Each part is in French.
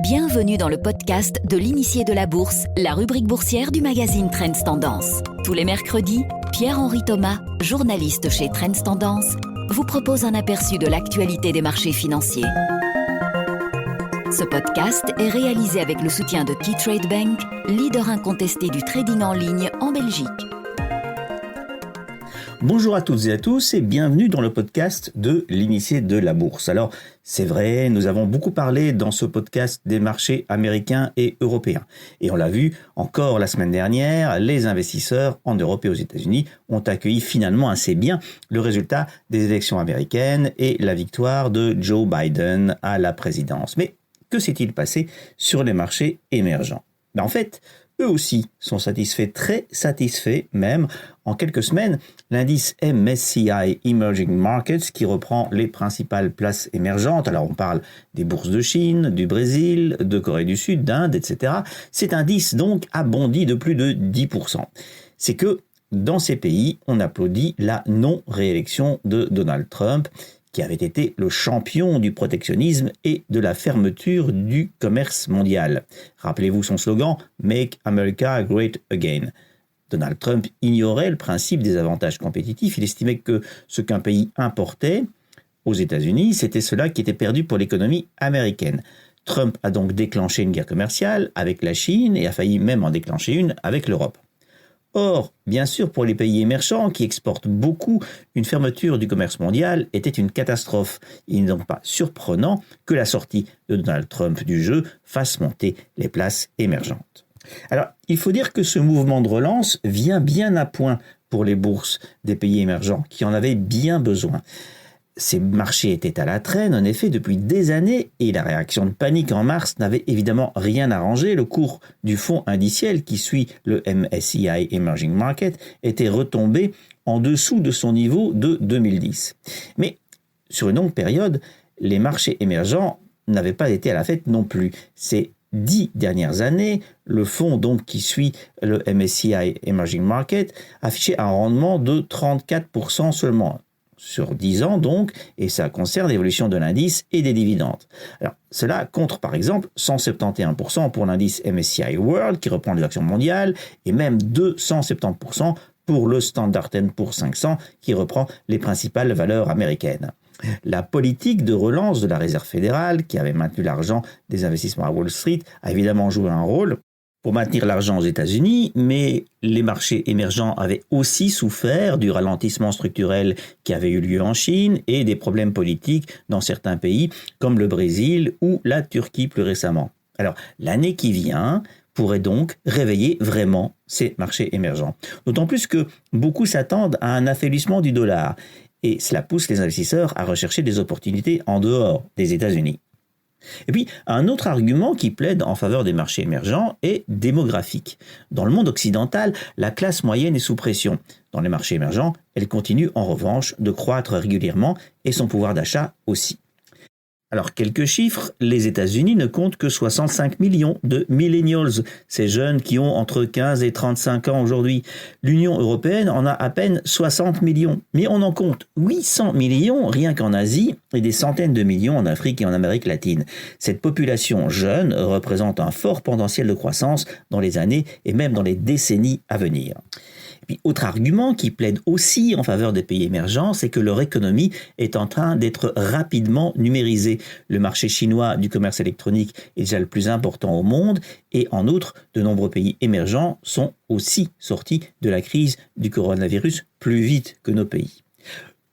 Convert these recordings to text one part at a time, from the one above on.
Bienvenue dans le podcast de l'initié de la bourse, la rubrique boursière du magazine Trends Tendance. Tous les mercredis, Pierre-Henri Thomas, journaliste chez Trends Tendance, vous propose un aperçu de l'actualité des marchés financiers. Ce podcast est réalisé avec le soutien de Keytrade Bank, leader incontesté du trading en ligne en Belgique. Bonjour à toutes et à tous et bienvenue dans le podcast de l'initié de la bourse. Alors, c'est vrai, nous avons beaucoup parlé dans ce podcast des marchés américains et européens. Et on l'a vu encore la semaine dernière, les investisseurs en Europe et aux États-Unis ont accueilli finalement assez bien le résultat des élections américaines et la victoire de Joe Biden à la présidence. Mais que s'est-il passé sur les marchés émergents ? En fait, eux aussi sont satisfaits, très satisfaits même. En quelques semaines, l'indice MSCI Emerging Markets, qui reprend les principales places émergentes, alors on parle des bourses de Chine, du Brésil, de Corée du Sud, d'Inde, etc. Cet indice donc a bondi de plus de 10%. C'est que dans ces pays, on applaudit la non-réélection de Donald Trump, qui avait été le champion du protectionnisme et de la fermeture du commerce mondial. Rappelez-vous son slogan « Make America Great Again ». Donald Trump ignorait le principe des avantages compétitifs. Il estimait que ce qu'un pays importait aux États-Unis, c'était cela qui était perdu pour l'économie américaine. Trump a donc déclenché une guerre commerciale avec la Chine et a failli même en déclencher une avec l'Europe. Or, bien sûr, pour les pays émergents qui exportent beaucoup, une fermeture du commerce mondial était une catastrophe. Il n'est donc pas surprenant que la sortie de Donald Trump du jeu fasse monter les places émergentes. Alors, il faut dire que ce mouvement de relance vient bien à point pour les bourses des pays émergents qui en avaient bien besoin. Ces marchés étaient à la traîne, en effet, depuis des années, et la réaction de panique en mars n'avait évidemment rien arrangé. Le cours du fonds indiciel qui suit le MSCI Emerging Market était retombé en dessous de son niveau de 2010. Mais sur une longue période, les marchés émergents n'avaient pas été à la fête non plus. Ces 10 dernières années, le fonds donc qui suit le MSCI Emerging Market affichait un rendement de 34% seulement. Sur 10 ans donc, et ça concerne l'évolution de l'indice et des dividendes. Alors, cela contre par exemple 171% pour l'indice MSCI World qui reprend les actions mondiales et même 270% pour le Standard & Poor's 500 qui reprend les principales valeurs américaines. La politique de relance de la Réserve fédérale, qui avait maintenu l'argent des investissements à Wall Street, a évidemment joué un rôle pour maintenir l'argent aux États-Unis, mais les marchés émergents avaient aussi souffert du ralentissement structurel qui avait eu lieu en Chine et des problèmes politiques dans certains pays comme le Brésil ou la Turquie plus récemment. Alors, l'année qui vient pourrait donc réveiller vraiment ces marchés émergents. D'autant plus que beaucoup s'attendent à un affaiblissement du dollar et cela pousse les investisseurs à rechercher des opportunités en dehors des États-Unis. Et puis, un autre argument qui plaide en faveur des marchés émergents est démographique. Dans le monde occidental, la classe moyenne est sous pression. Dans les marchés émergents, elle continue en revanche de croître régulièrement et son pouvoir d'achat aussi. Alors, quelques chiffres, les États-Unis ne comptent que 65 millions de millennials, ces jeunes qui ont entre 15 et 35 ans aujourd'hui. L'Union européenne en a à peine 60 millions, mais on en compte 800 millions rien qu'en Asie et des centaines de millions en Afrique et en Amérique latine. Cette population jeune représente un fort potentiel de croissance dans les années et même dans les décennies à venir. Et puis, autre argument qui plaide aussi en faveur des pays émergents, c'est que leur économie est en train d'être rapidement numérisée. Le marché chinois du commerce électronique est déjà le plus important au monde et en outre, de nombreux pays émergents sont aussi sortis de la crise du coronavirus plus vite que nos pays.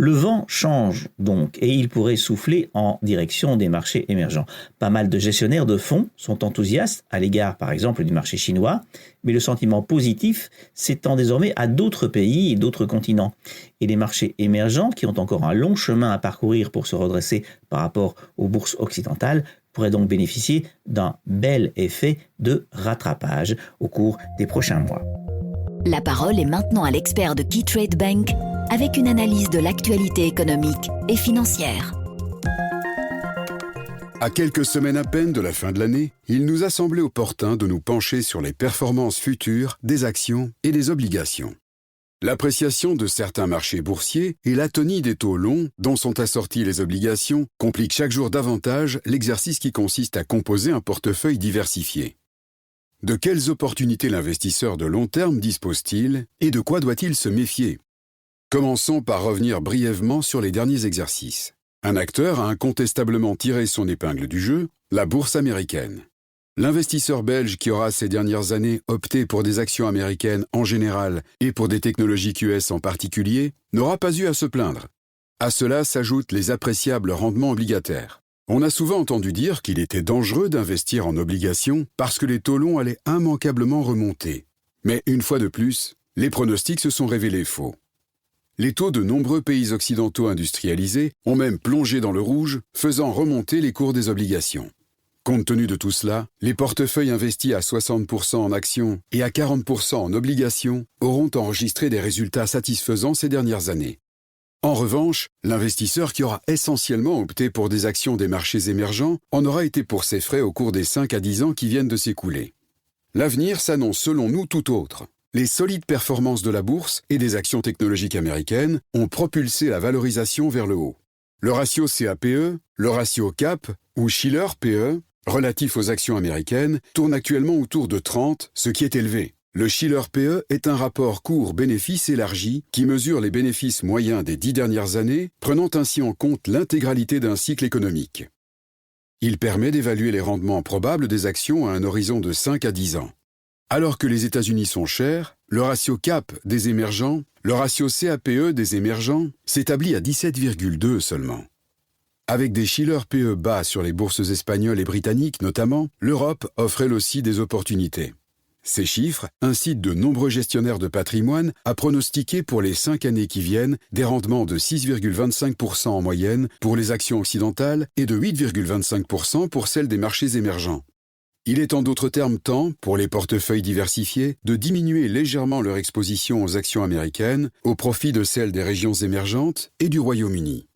Le vent change donc et il pourrait souffler en direction des marchés émergents. Pas mal de gestionnaires de fonds sont enthousiastes à l'égard par exemple du marché chinois, mais le sentiment positif s'étend désormais à d'autres pays et d'autres continents. Et les marchés émergents, qui ont encore un long chemin à parcourir pour se redresser par rapport aux bourses occidentales, pourraient donc bénéficier d'un bel effet de rattrapage au cours des prochains mois. La parole est maintenant à l'expert de Keytrade Bank avec une analyse de l'actualité économique et financière. À quelques semaines à peine de la fin de l'année, il nous a semblé opportun de nous pencher sur les performances futures des actions et des obligations. L'appréciation de certains marchés boursiers et l'atonie des taux longs dont sont assorties les obligations compliquent chaque jour davantage l'exercice qui consiste à composer un portefeuille diversifié. De quelles opportunités l'investisseur de long terme dispose-t-il et de quoi doit-il se méfier? Commençons par revenir brièvement sur les derniers exercices. Un acteur a incontestablement tiré son épingle du jeu, la bourse américaine. L'investisseur belge qui aura ces dernières années opté pour des actions américaines en général et pour des technologies QS en particulier n'aura pas eu à se plaindre. À cela s'ajoutent les appréciables rendements obligataires. On a souvent entendu dire qu'il était dangereux d'investir en obligations parce que les taux longs allaient immanquablement remonter. Mais une fois de plus, les pronostics se sont révélés faux. Les taux de nombreux pays occidentaux industrialisés ont même plongé dans le rouge, faisant remonter les cours des obligations. Compte tenu de tout cela, les portefeuilles investis à 60% en actions et à 40% en obligations auront enregistré des résultats satisfaisants ces dernières années. En revanche, l'investisseur qui aura essentiellement opté pour des actions des marchés émergents en aura été pour ses frais au cours des 5 à 10 ans qui viennent de s'écouler. L'avenir s'annonce selon nous tout autre. Les solides performances de la bourse et des actions technologiques américaines ont propulsé la valorisation vers le haut. Le ratio CAPE, le ratio CAP ou Shiller PE, relatif aux actions américaines, tourne actuellement autour de 30, ce qui est élevé. Le Shiller PE est un rapport cours-bénéfice élargi qui mesure les bénéfices moyens des 10 dernières années, prenant ainsi en compte l'intégralité d'un cycle économique. Il permet d'évaluer les rendements probables des actions à un horizon de 5 à 10 ans. Alors que les États-Unis sont chers, le ratio CAP des émergents, le ratio CAPE des émergents s'établit à 17,2 seulement. Avec des Shiller PE bas sur les bourses espagnoles et britanniques notamment, l'Europe offre elle aussi des opportunités. Ces chiffres incitent de nombreux gestionnaires de patrimoine à pronostiquer pour les 5 années qui viennent des rendements de 6,25% en moyenne pour les actions occidentales et de 8,25% pour celles des marchés émergents. Il est en d'autres termes temps, pour les portefeuilles diversifiés, de diminuer légèrement leur exposition aux actions américaines au profit de celles des régions émergentes et du Royaume-Uni.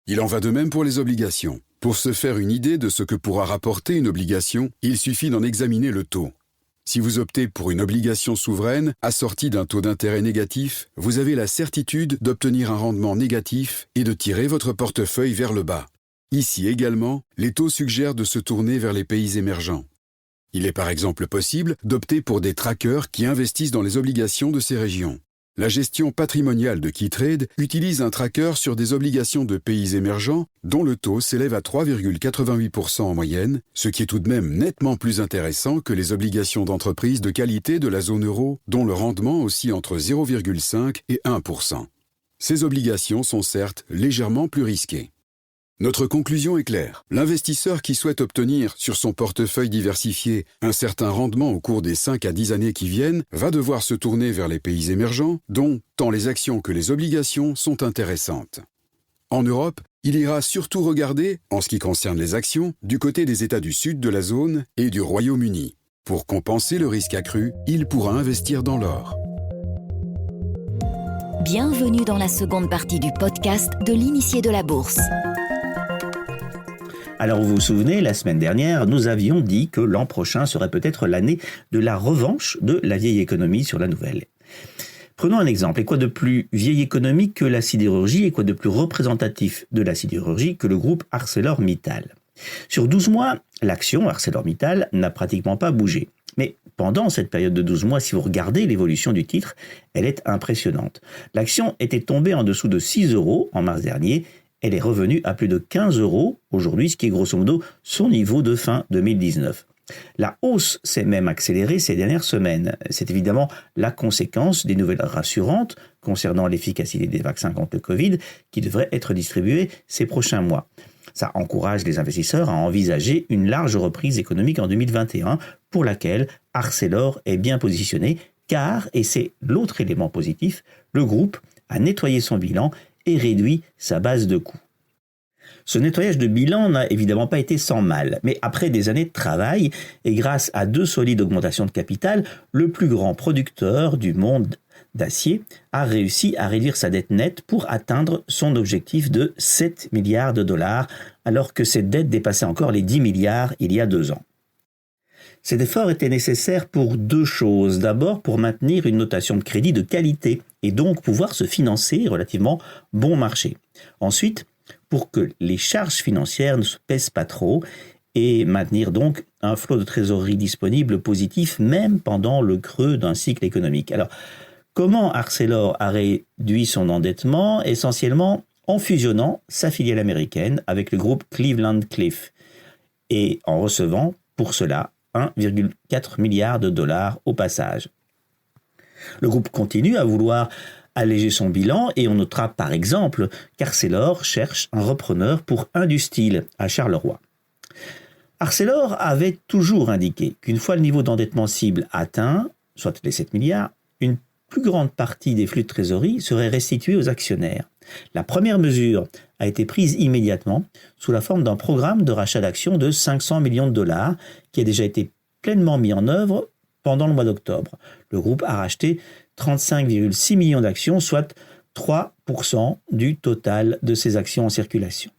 Il en va de même pour les obligations. Pour se faire une idée de ce que pourra rapporter une obligation, il suffit d'en examiner le taux. Si vous optez pour une obligation souveraine assortie d'un taux d'intérêt négatif, vous avez la certitude d'obtenir un rendement négatif et de tirer votre portefeuille vers le bas. Ici également, les taux suggèrent de se tourner vers les pays émergents. Il est par exemple possible d'opter pour des trackers qui investissent dans les obligations de ces régions. La gestion patrimoniale de Keytrade utilise un tracker sur des obligations de pays émergents dont le taux s'élève à 3,88% en moyenne, ce qui est tout de même nettement plus intéressant que les obligations d'entreprises de qualité de la zone euro dont le rendement oscille entre 0,5 et 1%. Ces obligations sont certes légèrement plus risquées. Notre conclusion est claire. L'investisseur qui souhaite obtenir sur son portefeuille diversifié un certain rendement au cours des 5 à 10 années qui viennent va devoir se tourner vers les pays émergents, dont tant les actions que les obligations sont intéressantes. En Europe, il ira surtout regarder, en ce qui concerne les actions, du côté des États du sud de la zone et du Royaume-Uni. Pour compenser le risque accru, il pourra investir dans l'or. Bienvenue dans la seconde partie du podcast de l'initié de la bourse. Alors vous vous souvenez, la semaine dernière, nous avions dit que l'an prochain serait peut-être l'année de la revanche de la vieille économie sur la nouvelle. Prenons un exemple. Et quoi de plus vieille économie que la sidérurgie et quoi de plus représentatif de la sidérurgie que le groupe ArcelorMittal? Sur 12 mois, l'action ArcelorMittal n'a pratiquement pas bougé. Mais pendant cette période de 12 mois, si vous regardez l'évolution du titre, elle est impressionnante. L'action était tombée en dessous de 6 € en mars dernier. Elle est revenue à plus de 15 € aujourd'hui, ce qui est grosso modo son niveau de fin 2019. La hausse s'est même accélérée ces dernières semaines. C'est évidemment la conséquence des nouvelles rassurantes concernant l'efficacité des vaccins contre le Covid qui devraient être distribués ces prochains mois. Ça encourage les investisseurs à envisager une large reprise économique en 2021 pour laquelle Arcelor est bien positionné car, et c'est l'autre élément positif, le groupe a nettoyé son bilan et réduit sa base de coûts. Ce nettoyage de bilan n'a évidemment pas été sans mal, mais après des années de travail et grâce à 2 solides augmentations de capital, le plus grand producteur du monde d'acier a réussi à réduire sa dette nette pour atteindre son objectif de 7 milliards de dollars, alors que cette dette dépassait encore les 10 milliards il y a 2 ans. Cet effort était nécessaire pour 2 choses. D'abord, pour maintenir une notation de crédit de qualité et donc pouvoir se financer relativement bon marché. Ensuite, pour que les charges financières ne se pèsent pas trop et maintenir donc un flot de trésorerie disponible positif même pendant le creux d'un cycle économique. Alors, comment Arcelor a réduit son endettement? Essentiellement en fusionnant sa filiale américaine avec le groupe Cleveland-Cliffs et en recevant pour cela 1,4 milliard de dollars au passage. Le groupe continue à vouloir alléger son bilan et on notera par exemple qu'Arcelor cherche un repreneur pour Industeel à Charleroi. Arcelor avait toujours indiqué qu'une fois le niveau d'endettement cible atteint, soit les 7 milliards, une plus grande partie des flux de trésorerie serait restituée aux actionnaires. La première mesure a été prise immédiatement sous la forme d'un programme de rachat d'actions de 500 millions de dollars qui a déjà été pleinement mis en œuvre pendant le mois d'octobre. Le groupe a racheté 35,6 millions d'actions, soit 3% du total de ses actions en circulation.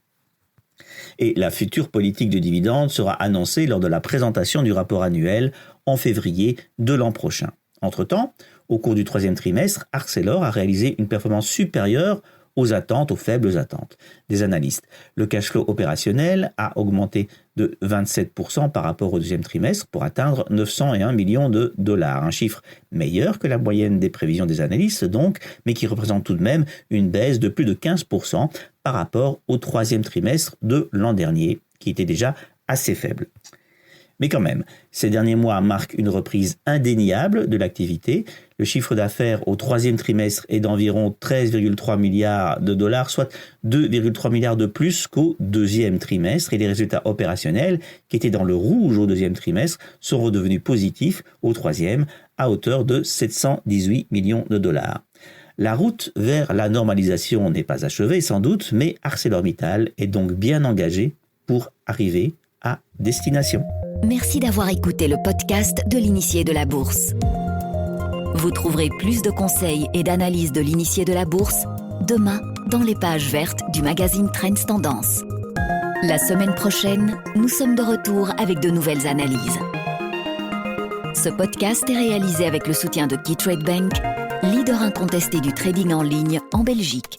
Et la future politique de dividendes sera annoncée lors de la présentation du rapport annuel en février de l'an prochain. Entre-temps, au cours du troisième trimestre, Arcelor a réalisé une performance supérieure aux faibles attentes des analystes. Le cash flow opérationnel a augmenté de 27% par rapport au deuxième trimestre pour atteindre 901 millions de dollars. Un chiffre meilleur que la moyenne des prévisions des analystes donc, mais qui représente tout de même une baisse de plus de 15% par rapport au troisième trimestre de l'an dernier, qui était déjà assez faible. Mais quand même, ces derniers mois marquent une reprise indéniable de l'activité. Le chiffre d'affaires au troisième trimestre est d'environ 13,3 milliards de dollars, soit 2,3 milliards de plus qu'au deuxième trimestre. Et les résultats opérationnels, qui étaient dans le rouge au deuxième trimestre, sont redevenus positifs au troisième, à hauteur de 718 millions de dollars. La route vers la normalisation n'est pas achevée sans doute, mais ArcelorMittal est donc bien engagé pour arriver à destination. Merci d'avoir écouté le podcast de l'Initié de la Bourse. Vous trouverez plus de conseils et d'analyses de l'Initié de la Bourse demain dans les pages vertes du magazine Trends Tendance. La semaine prochaine, nous sommes de retour avec de nouvelles analyses. Ce podcast est réalisé avec le soutien de KeyTrade Bank, leader incontesté du trading en ligne en Belgique.